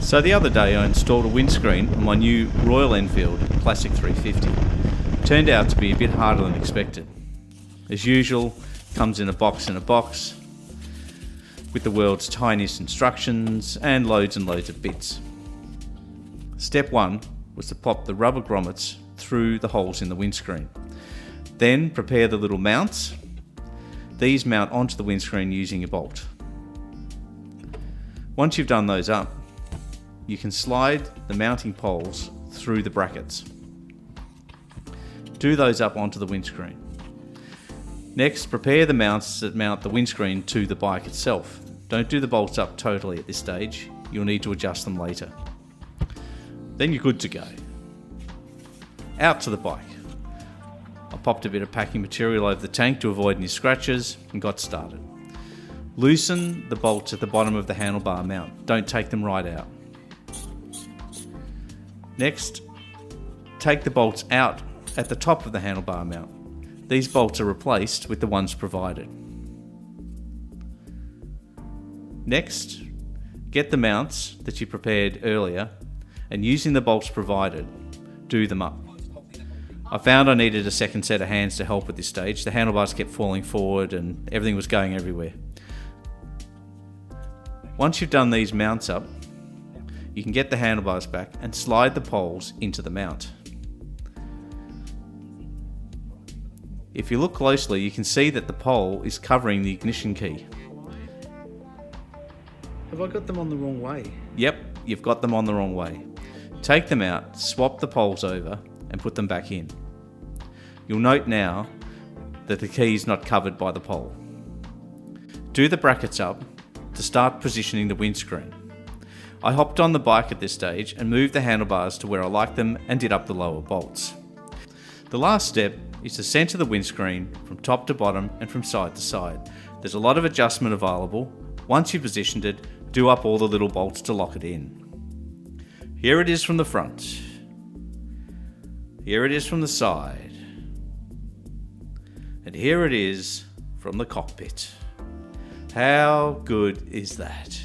So the other day I installed a windscreen on my new Royal Enfield Classic 350. Turned out to be a bit harder than expected. As usual, comes in a box with the world's tiniest instructions and loads of bits. Step 1 was to pop the rubber grommets through the holes in the windscreen. Then prepare the little mounts. These mount onto the windscreen using a bolt. Once you've done those up, you can slide the mounting poles through the brackets. Do those up onto the windscreen. Next, prepare the mounts that mount the windscreen to the bike itself. Don't do the bolts up totally at this stage. You'll need to adjust them later. Then you're good to go. Out to the bike. I popped a bit of packing material over the tank to avoid any scratches and got started. Loosen the bolts at the bottom of the handlebar mount. Don't take them right out. Next, take the bolts out at the top of the handlebar mount. These bolts are replaced with the ones provided. Next, get the mounts that you prepared earlier and using the bolts provided, do them up. I found I needed a second set of hands to help at this stage. The handlebars kept falling forward and everything was going everywhere. Once you've done these mounts up, you can get the handlebars back and slide the poles into the mount. If you look closely, you can see that the pole is covering the ignition key. Have I got them on the wrong way? Yep, you've got them on the wrong way. Take them out, swap the poles over and put them back in. You'll note now that the key is not covered by the pole. Do the brackets up to start positioning the windscreen. I hopped on the bike at this stage and moved the handlebars to where I like them and did up the lower bolts. The last step is to center the windscreen from top to bottom and from side to side. There's a lot of adjustment available. Once you've positioned it, do up all the little bolts to lock it in. Here it is from the front. Here it is from the side. And here it is from the cockpit. How good is that?